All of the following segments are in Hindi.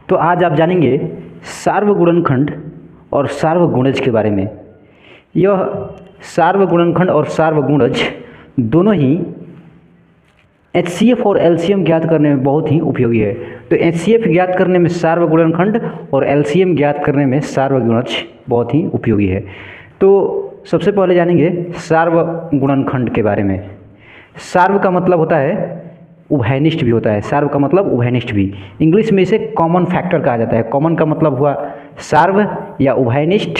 तो आज आप जानेंगे सार्वगुणनखंड और सार्वगुणज के बारे में। यह सार्वगुणनखंड और सार्वगुणज दोनों ही HCF और LCM ज्ञात करने में बहुत ही उपयोगी है। तो HCF ज्ञात करने में सार्वगुणनखंड और LCM ज्ञात करने में सार्वगुणज बहुत ही उपयोगी है। तो सबसे पहले जानेंगे सार्वगुणनखंड के बारे में। सार्व का मतलब होता है उभयनिष्ठ भी होता है। सार्व का मतलब उभयनिष्ठ भी, इंग्लिश में इसे कॉमन फैक्टर कहा जाता है। कॉमन का मतलब हुआ सार्व या उभयनिष्ठ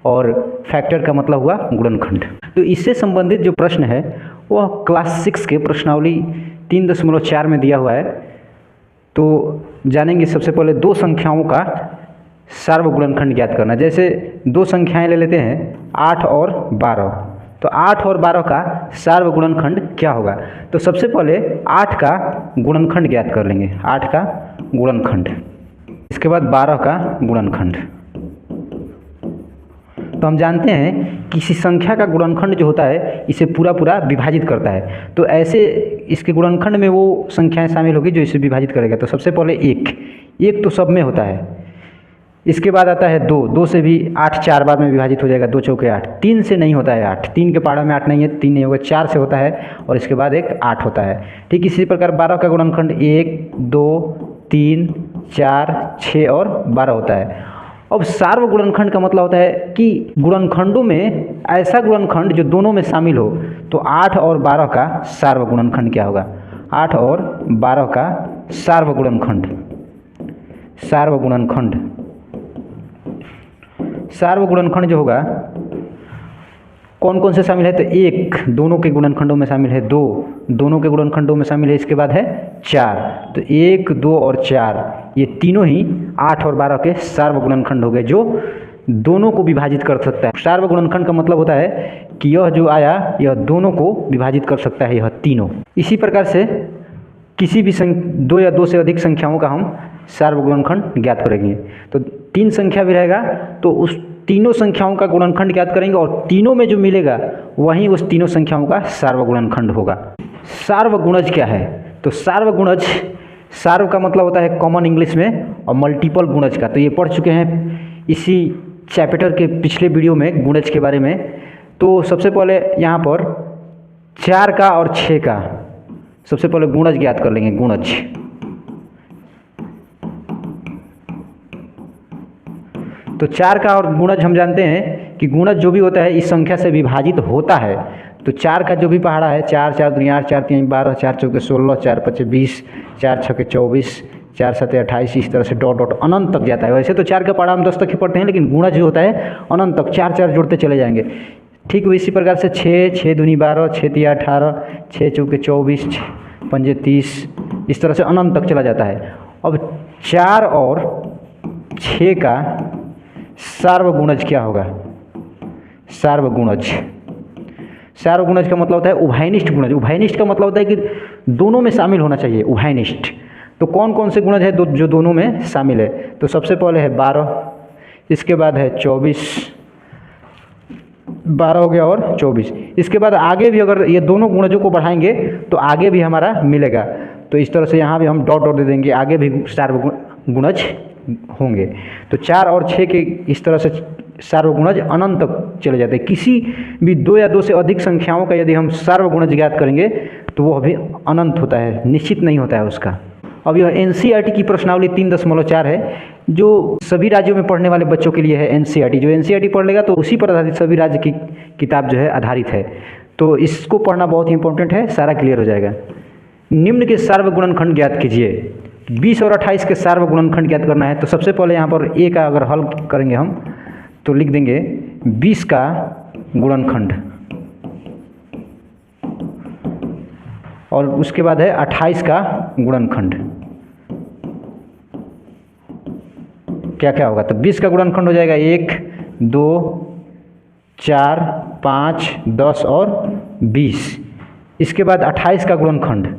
और फैक्टर का मतलब हुआ गुणनखंड। तो इससे संबंधित जो प्रश्न है वह क्लास 6 के प्रश्नावली 3.4 में दिया हुआ है। तो जानेंगे सबसे पहले दो संख्याओं का सार्वगुणनखंड ज्ञात करना। जैसे दो संख्याएं ले लेते हैं 8 और 12। तो 8 और 12 का सार्वगुणनखंड क्या होगा? तो सबसे पहले 8 का गुणनखंड ज्ञात कर लेंगे, 8 का गुणनखंड, इसके बाद 12 का गुणनखंड। तो हम जानते हैं किसी संख्या का गुणनखंड जो होता है इसे पूरा पूरा विभाजित करता है। तो ऐसे इसके गुणनखंड में वो संख्याएं शामिल होगी जो इसे विभाजित करेगा। तो सबसे पहले एक तो सब में होता है, इसके बाद आता है 2 से भी 8 4 बार में विभाजित हो जाएगा, 2 चौके 8। 3 से नहीं होता है 8, 3 के पहाड़ा में 8 नहीं है, 3 नहीं होगा। 4 से होता है और इसके बाद एक 8 होता है। ठीक इसी प्रकार 12 का गुणनखंड 1 2 3 4 6 और 12 होता है। अब सार्वगुणनखंड का मतलब होता है कि गुणनखंडों में ऐसा गुणनखंड जो दोनों में शामिल हो। तो 8 और 12 का सार्वगुणनखंड क्या होगा? 8 और 12 का सार्वगुणनखंड, सार्वगुणनखंड जो होगा कौन कौन से शामिल है? तो 1 दोनों के गुणनखंडों में शामिल है, 2 दोनों के गुणनखंडों में शामिल है, इसके बाद है 4। तो 1 2 और 4 ये तीनों ही 8 और 12 के सार्वगुणनखंड हो गए जो दोनों को विभाजित कर सकता है। सार्वगुणनखंड का मतलब होता है कि यह जो आया यह दोनों को विभाजित कर सकता है, यह तीनों। इसी प्रकार से किसी भी 2 या 2 से अधिक संख्याओं का हम सार्वगुणनखंड ज्ञात करेंगे। तो 3 संख्या भी रहेगा तो उस तीनों संख्याओं का गुणनखंड ज्ञात करेंगे और तीनों में जो मिलेगा वहीं उस तीनों संख्याओं का सार्वगुणनखंड होगा। सार्वगुणज क्या है? तो सार्वगुणज, सार्व का मतलब होता है कॉमन इंग्लिश में, और मल्टीपल गुणज का तो ये पढ़ चुके हैं इसी चैप्टर के पिछले वीडियो में गुणज के बारे में। तो सबसे पहले यहाँ पर 4 का और 6 का सबसे पहले गुणज ज्ञात कर लेंगे, गुणज। तो 4 का और गुणज हम जानते हैं कि गुणज जो भी होता है इस संख्या से विभाजित होता है। तो 4 का जो भी पहाड़ा है 4 4 2 8 4 3 12 4 चौके 16 4 5 20 4 छके 24 4 7 28 इस तरह से डॉट डॉट अनंत तक जाता है। वैसे तो 4 का पहाड़ा हम 10 तक ही पढ़ते हैं, लेकिन गुणज जो होता है अनंत तक 4 4 जोड़ते चले जाएंगे। ठीक इसी प्रकार से 6 6 दूनी 12 6 3 18 6 चौके 24 5 30 इस तरह से अनंत तक चला जाता है। अब 4 और 6 का सार्वगुणज क्या होगा? सार्वगुणज, सार्वगुणज का मतलब होता है उभयनिष्ठ गुणज। उभयनिष्ठ का मतलब होता है कि दोनों में शामिल होना चाहिए, उभयनिष्ठ। तो कौन कौन से गुणज है जो दोनों में शामिल है? तो सबसे पहले है 12, इसके बाद है 24, 12 हो गया और 24। इसके बाद आगे भी अगर ये दोनों गुणजों को बढ़ाएंगे तो आगे भी हमारा मिलेगा। तो इस तरह से यहाँ भी हम डॉट डॉट दे देंगे, आगे भी सार्वगुणज होंगे। तो 4 और 6 के इस तरह से सार्वगुणज अनंत तक चले जाते हैं। किसी भी 2 या 2 से अधिक संख्याओं का यदि हम सार्वगुणज ज्ञात करेंगे तो वो अभी अनंत होता है, निश्चित नहीं होता है उसका। अब यह NCERT की प्रश्नावली 3.4 है जो सभी राज्यों में पढ़ने वाले बच्चों के लिए है। NCERT जो NCERT पढ़ लेगा तो उसी पर आधारित सभी राज्य की किताब जो है आधारित है। तो इसको पढ़ना बहुत ही इंपॉर्टेंट है, सारा क्लियर हो जाएगा। निम्न के सार्वगुणनखंड ज्ञात कीजिए। 20 और 28 के सार्वगुणनखंड ज्ञात करना है। तो सबसे पहले यहाँ पर A का अगर हल करेंगे हम तो लिख देंगे 20 का गुणनखंड और उसके बाद है 28 का गुणनखंड। क्या क्या होगा? तो 20 का गुणनखंड हो जाएगा 1 2 4 5 10 और 20। इसके बाद 28 का गुणनखंड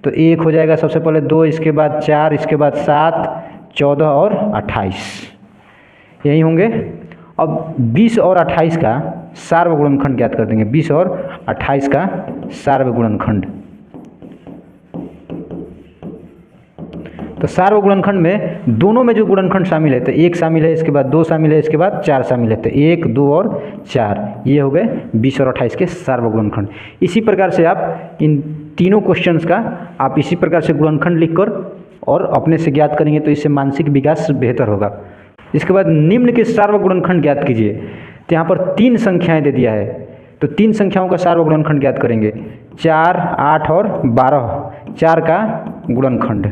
तो 1 हो जाएगा सबसे पहले 2, इसके बाद 4, इसके बाद 7 14 और 28 यही होंगे। अब 20 और 28 का सार्वगुणनखंड ज्ञात कर देंगे। 20 और 28 का सार्वगुणनखंड तो सार्वगुणनखंड में दोनों में जो गुणनखंड शामिल है, तो 1 शामिल है, इसके बाद 2 शामिल है, इसके बाद 4 शामिल है, तो 1, 2 और 4 ये हो गए 20 और 28 के सार्वगुणनखंड। इसी प्रकार से आप इन तीनों क्वेश्चंस का आप इसी प्रकार से गुणनखंड लिखकर और अपने से ज्ञात करेंगे, तो इससे मानसिक विकास बेहतर होगा। इसके बाद निम्न के सार्वगुणनखंड ज्ञात कीजिए। तो यहाँ पर 3 संख्याएँ दे दिया है, तो 3 संख्याओं का सार्वगुणनखंड ज्ञात करेंगे। 4, 8 और 12, 4 का गुणनखंड,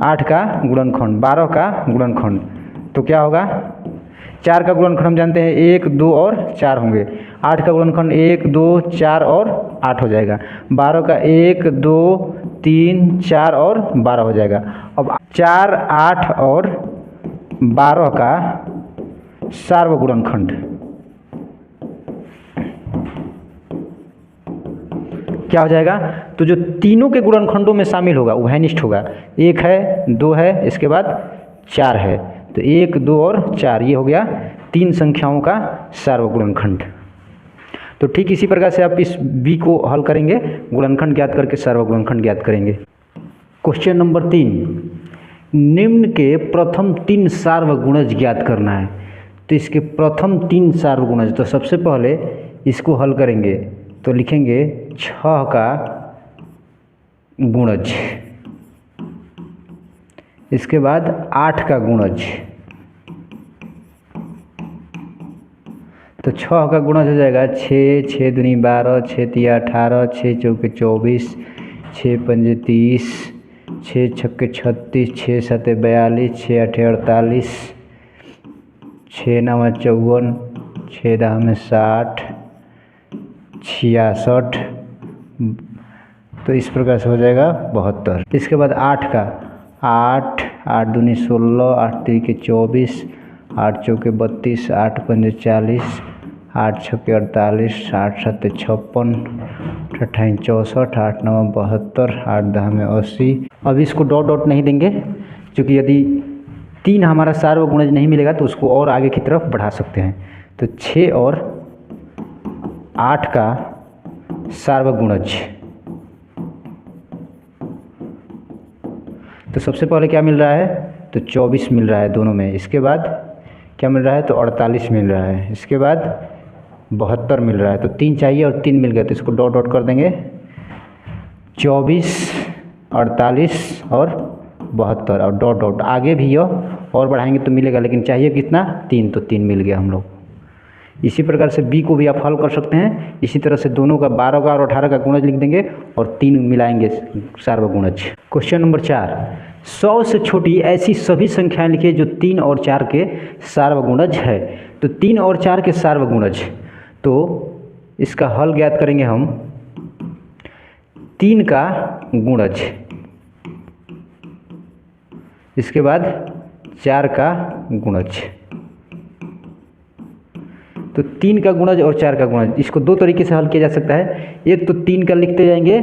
8 का गुणनखंड, 12 का गुणनखंड, तो क्या होगा? 4 का गुणनखंड हम जानते हैं 1, 2 और 4 होंगे। 8 का गुणनखंड 1, 2, 4 और 8 हो जाएगा। 12 का 1, 2, 3, 4 और 12 हो जाएगा। अब 4, 8 और 12 का सार्वगुणनखंड क्या हो जाएगा? तो जो तीनों के गुणनखंडों में शामिल होगा वो हैनिष्ठ होगा। 1 है, 2 है, इसके बाद 4 है, तो 1, 2 और 4 ये हो गया 3 संख्याओं का सार्वगुणनखंड। तो ठीक इसी प्रकार से आप इस बी को हल करेंगे, गुणनखंड ज्ञात करके सार्वगुणनखंड ज्ञात करेंगे। क्वेश्चन नंबर 3, निम्न के प्रथम 3 सार्वगुणज ज्ञात करना है। तो इसके प्रथम 3 सार्वगुणज, तो सबसे पहले इसको हल करेंगे, तो लिखेंगे 6 का गुणज, इसके बाद 8 का गुणज, तो 6 का गुणज हो जाएगा 6, 6 दूनी 12, 6 तिया 18, 6 चौके 24, 6 पंजे 30, 6 छक्के 36, 6 सते 42, 6 अठे 48, 6 नवा 54, 6 दहा में 60, 66, तो इस प्रकार से हो जाएगा 72। इसके बाद 8 का 8, 8 दूनी 16, 8 तिरिके 24, 8 चौके 32, 8 पंजे 40, 8 छक्के 48, 8 सत्ते 56, 8 अठाई 64, 8 नवा 72, 8 दहा में 80। अब इसको डॉट डॉट नहीं देंगे, क्योंकि यदि 3 हमारा सार्वगुणज नहीं मिलेगा तो उसको और आगे की तरफ बढ़ा सकते हैं। तो 6 और 8 का सार्वगुणज, तो सबसे पहले क्या मिल रहा है? तो 24 मिल रहा है दोनों में। इसके बाद क्या मिल रहा है? तो 48 मिल रहा है। इसके बाद 72 मिल रहा है। तो 3 चाहिए और 3 मिल गया, तो इसको डॉट डॉट कर देंगे। 24, 48 और 72 और डॉट डॉट, आगे भी यह और बढ़ाएंगे तो मिलेगा, लेकिन चाहिए कितना? 3, तो 3 मिल गया हम लोग। इसी प्रकार से बी को भी आप हल कर सकते हैं। इसी तरह से दोनों का 12 का और 18 का गुणज लिख देंगे और 3 मिलाएंगे सार्वगुणज। क्वेश्चन नंबर 4, 100 से छोटी ऐसी सभी संख्याएं लिखिए जो 3 और 4 के सार्वगुणज है। तो 3 और 4 के सार्वगुणज, तो इसका हल ज्ञात करेंगे हम। 3 का गुणज, इसके बाद 4 का गुणज, तो 3 का गुणज और 4 का गुणज, इसको 2 तरीके से हल किया जा सकता है। एक तो 3 का लिखते जाएंगे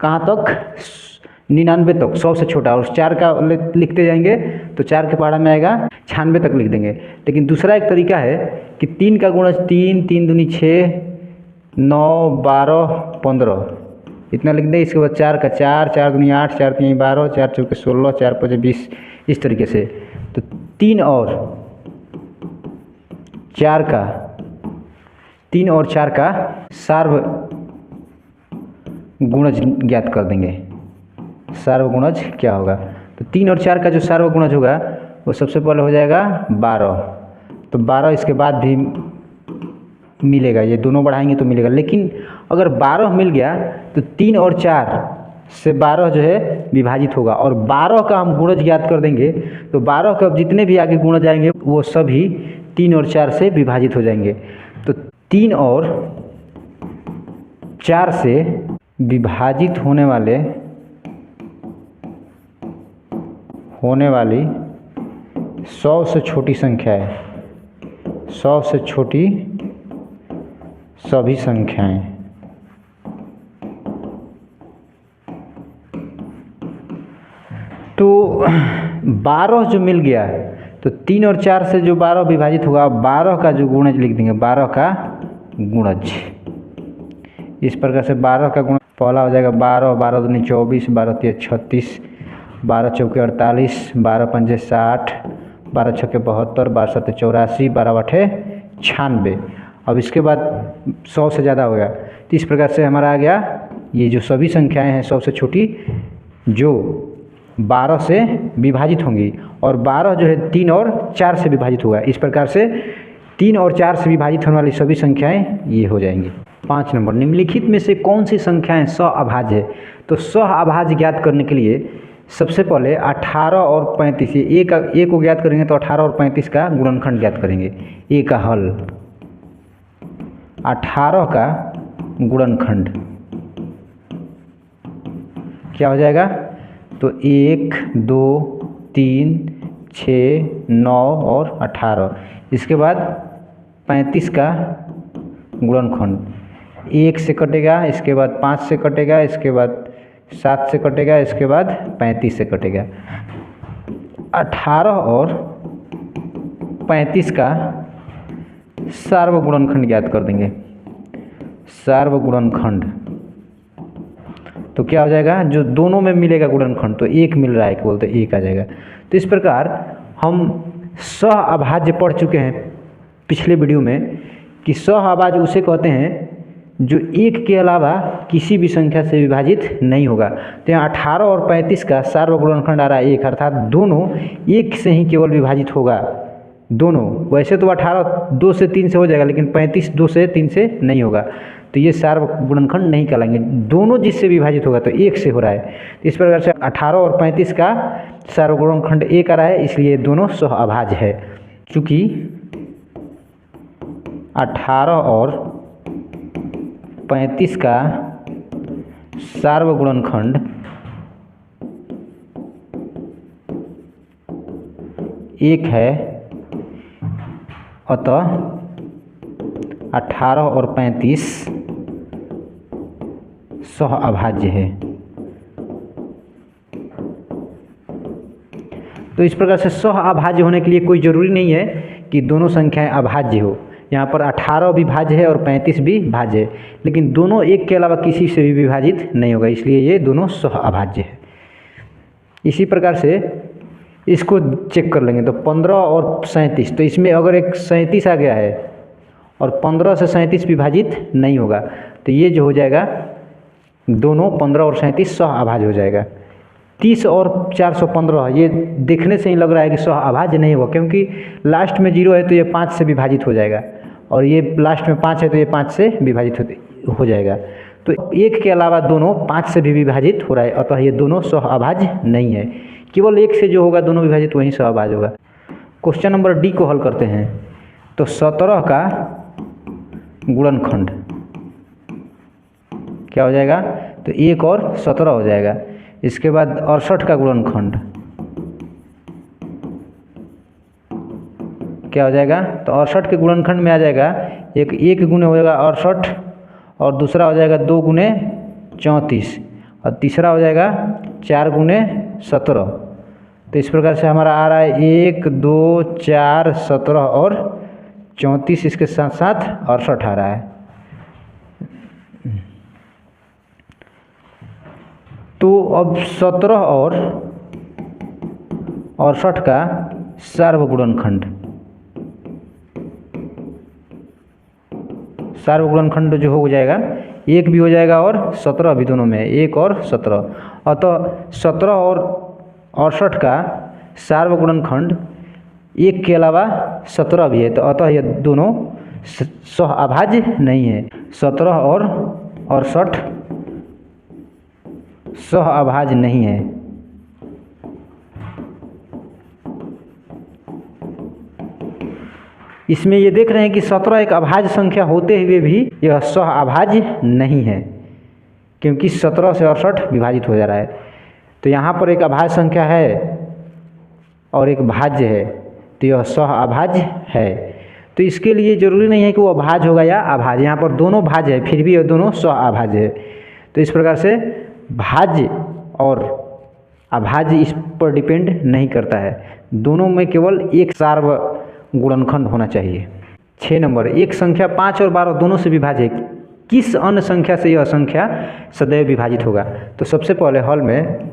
कहाँ तक? 99 तक, 100 से छोटा, और 4 का लिखते जाएंगे तो 4 के पहाड़ा में आएगा 96 तक लिख देंगे। लेकिन दूसरा एक तरीका है कि 3 का गुणज 3, 3 दूनी 6, 9, 12, 15 इतना लिख दें। इसके बाद 4 का 4, 4 दूनी 8, 4 तीन 12, 4 चौके 16, 4 पाँच 20, इस तरीके से। तो 3 और 4 का, 3 और 4 का सार्वगुणज ज्ञात कर देंगे। सार्वगुणज क्या होगा? तो 3 और 4 का जो सार्वगुणज होगा वो सबसे पहले हो जाएगा 12। तो 12 इसके बाद भी मिलेगा, ये दोनों बढ़ाएंगे तो मिलेगा। लेकिन अगर 12 मिल गया तो 3 और 4 से 12 जो है विभाजित होगा, और 12 का हम गुणज ज्ञात कर देंगे। तो 12 का जितने भी आगे गुणज आएंगे वो सभी 3 और 4 से विभाजित हो जाएंगे। तो 3 और 4 से विभाजित होने वाली 100 से छोटी संख्या है, 100 से छोटी सभी संख्याएं। तो 12 जो मिल गया, तो 3 और 4 से जो 12 विभाजित होगा, 12 का जो गुणज लिख देंगे, 12 का गुणज। इस प्रकार से 12 का गुणज पहला हो जाएगा 12, 12 दूनी 24, 12 तिया 36, 12 चौके 48, 12 पंजे 60, 12 छक्के 72, 12 सत्ते 84, 12 आठे 96। अब इसके बाद 100 से ज़्यादा हो गया, तो इस प्रकार से हमारा आ गया ये जो सभी संख्याएं हैं 100 से छोटी जो 12 से विभाजित होंगी, और 12 जो है 3 और 4 से विभाजित होगा। इस प्रकार से 3 और 4 से विभाजित होने वाली सभी संख्याएं ये हो जाएंगी। 5 नंबर, निम्नलिखित में से कौन सी संख्याएं सहअभाज्य है? तो सहअभाज्य ज्ञात करने के लिए सबसे पहले 18 और 35, ये ए को ज्ञात करेंगे तो 18 और 35 का गुणनखंड ज्ञात करेंगे। ए का हल 18 का गुणनखंड क्या हो जाएगा? तो 1, 2, 3, 6, 9 और 18। इसके बाद 35 का गुणनखंड 1 से कटेगा, इसके बाद 5 से कटेगा, इसके बाद 7 से कटेगा, इसके बाद 35 से कटेगा। 18 और 35 का सार्वगुणनखंड ज्ञात कर देंगे। सार्वगुणनखंड तो क्या हो जाएगा? जो दोनों में मिलेगा गुणनखंड, तो 1 मिल रहा है केवल, तो 1 आ जाएगा। तो इस प्रकार हम सहअभाज्य पढ़ चुके हैं पिछले वीडियो में कि सहअभाज्य उसे कहते हैं जो 1 के अलावा किसी भी संख्या से विभाजित नहीं होगा। तो यहाँ 18 और 35 का सार्वगुणनखंड आ रहा है 1, अर्थात दोनों 1 से ही केवल विभाजित होगा। दोनों, वैसे तो 18 2 से 3 से हो जाएगा, लेकिन 35 2 से 3 से नहीं होगा, तो ये सार्वगुणनखंड नहीं कहलाएंगे। दोनों जिससे विभाजित होगा तो 1 से हो रहा है। इस प्रकार से 18 और 35 का सार्वगुणनखंड 1 आ रहा है, इसलिए दोनों सहअभाज्य है। चूँकि 18 और 35 का सार्वगुणनखंड 1 है, अतः 18 और 35 सहअभाज्य है। तो इस प्रकार से सहअभाज्य होने के लिए कोई ज़रूरी नहीं है कि दोनों संख्याएं अभाज्य हो। यहाँ पर 18 भी भाज्य है और 35 भी भाज्य है, लेकिन दोनों 1 के अलावा किसी से भी विभाजित नहीं होगा, इसलिए ये दोनों सहअभाज्य है। इसी प्रकार से इसको चेक कर लेंगे, तो 15 और 37, तो इसमें अगर एक 37 आ गया है और 15 से 37 विभाजित नहीं होगा, तो ये जो हो जाएगा दोनों 15 और 37 सहअभाज्य हो जाएगा। 30 और 415 ये देखने से ही लग रहा है कि सहअभाज्य नहीं होगा, क्योंकि लास्ट में 0 है तो ये 5 से विभाजित हो जाएगा, और ये लास्ट में 5 है तो ये 5 से विभाजित हो जाएगा। तो 1 के अलावा दोनों 5 से भी विभाजित हो रहा है, अतः ये दोनों सहअभाज्य नहीं है। केवल 1 से जो होगा दोनों विभाजित वही सहअभाज्य होगा। क्वेश्चन नंबर डी को हल करते हैं। तो 17 का गुणनखंड क्या हो जाएगा? तो 1 और 17 हो जाएगा। इसके बाद 68 का गुणनखंड क्या हो जाएगा? तो 68 के गुणनखंड में आ जाएगा एक गुने हो जाएगा 68, और दूसरा हो जाएगा 2 गुने 34, और तीसरा हो जाएगा 4 गुने 17। तो इस प्रकार से हमारा आ रहा है 1, 2, 4, 17 और 34, इसके साथ साथ 68 आ रहा है। तो अब 17 और 68 का सार्वगुणनखंड, सार्वगुणनखंड जो हो जाएगा 1 भी हो जाएगा और 17 भी, दोनों में 1 और 17। अतः 17 और 68 का सार्वगुणनखंड 1 के अलावा 17 भी है, तो अतः ये दोनों सहअभाज्य नहीं है। 17 और 68 सहअभाज्य नहीं है। इसमें ये देख रहे हैं कि 17 एक अभाज्य संख्या होते हुए भी यह सहअभाज्य नहीं है, क्योंकि 17 से 68 विभाजित हो जा रहा है। तो यहाँ पर एक अभाज्य संख्या है और एक भाज्य है, तो यह सहअभाज्य है। तो इसके लिए ज़रूरी नहीं है कि वो भाज्य होगा या अभाज्य, यहाँ पर दोनों भाज्य है, फिर भी ये दोनों सहअभाज्य है। तो इस प्रकार से भाज्य और अभाज्य इस पर डिपेंड नहीं करता है, दोनों में केवल एक सार्वगुणनखंड होना चाहिए। 6 नंबर, एक संख्या 5 और 12 दोनों से विभाज्य है, किस अन्य संख्या से यह संख्या सदैव विभाजित होगा। तो सबसे पहले हल में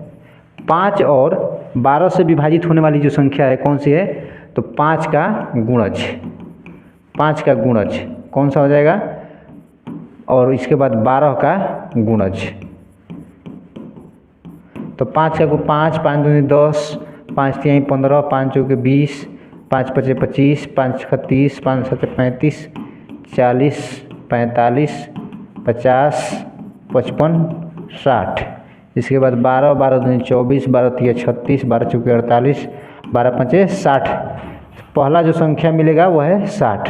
5 और 12 से विभाजित होने वाली जो संख्या है कौन सी है, तो 5 का गुणज, 5 का गुणज कौन सा हो जाएगा, और इसके बाद 12 का गुणज। तो 5 का 5, 5 दूनी 10, 5 3 15, 5 चौके 20, 5 5 25, 5 6 30, 5 7 35, 40, 45, 50, 55, 60। इसके बाद 12, 12 दूनी 24, 12 3 36, 12 चौके 48, 12 5 60। पहला जो संख्या मिलेगा वह है 60।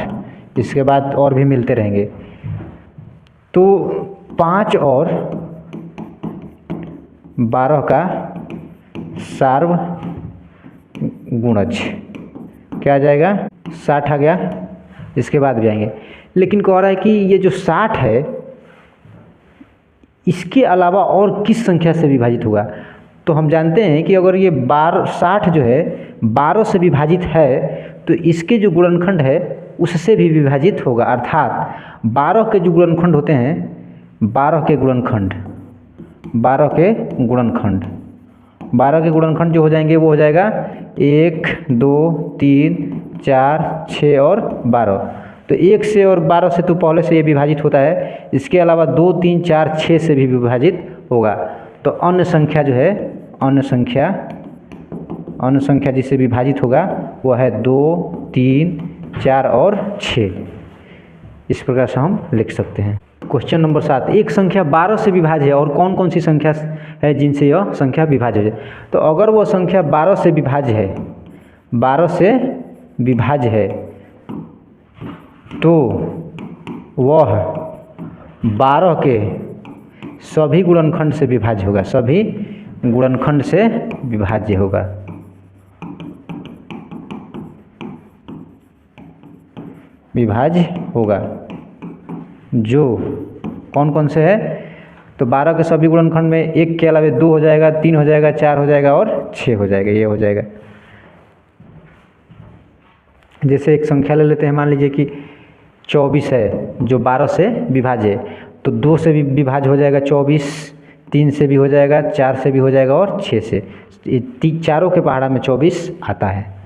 इसके बाद और भी मिलते रहेंगे। तो 5 और 12 का सार्व गुणज क्या आ जाएगा, 60 आ गया। इसके बाद भी आएंगे, लेकिन कह रहा है कि ये जो 60 है इसके अलावा और किस संख्या से विभाजित होगा। तो हम जानते हैं कि अगर ये 60 जो है 12 से विभाजित है तो इसके जो गुणनखंड है उससे भी विभाजित होगा। अर्थात 12 के जो गुणनखंड होते हैं, 12 के गुणनखंड 12 के गुणनखंड जो हो जाएंगे वो हो जाएगा 1 2 3 4 6 और 12। तो 1 से और 12 से तो पहले से ये विभाजित होता है, इसके अलावा 2 3 4 6 से भी विभाजित होगा। तो अन्य संख्या जो है, अन्य संख्या जिससे विभाजित होगा वह है 2 3 4 और 6। इस प्रकार से हम लिख सकते हैं। क्वेश्चन नंबर 7, एक संख्या 12 से विभाज्य है और कौन कौन सी संख्या है जिनसे यह संख्या विभाज्य है। तो अगर वह संख्या 12 से विभाज्य है, 12 से विभाज्य है तो वह 12 के सभी गुणनखंड से विभाज्य होगा, सभी गुणनखंड से विभाज्य होगा। विभाज्य होगा जो कौन कौन से है, तो 12 के सभी गुणनखंड में 1 के अलावा 2 हो जाएगा, 3 हो जाएगा, 4 हो जाएगा और 6 हो जाएगा। ये हो जाएगा। जैसे एक संख्या ले लेते हैं, मान लीजिए कि 24 है जो 12 से विभाज्य है, तो 2 से भी विभाज्य हो जाएगा 24, 3 से भी हो जाएगा, 4 से भी हो जाएगा और 6 से। चारों के पहाड़ा में 24 आता है।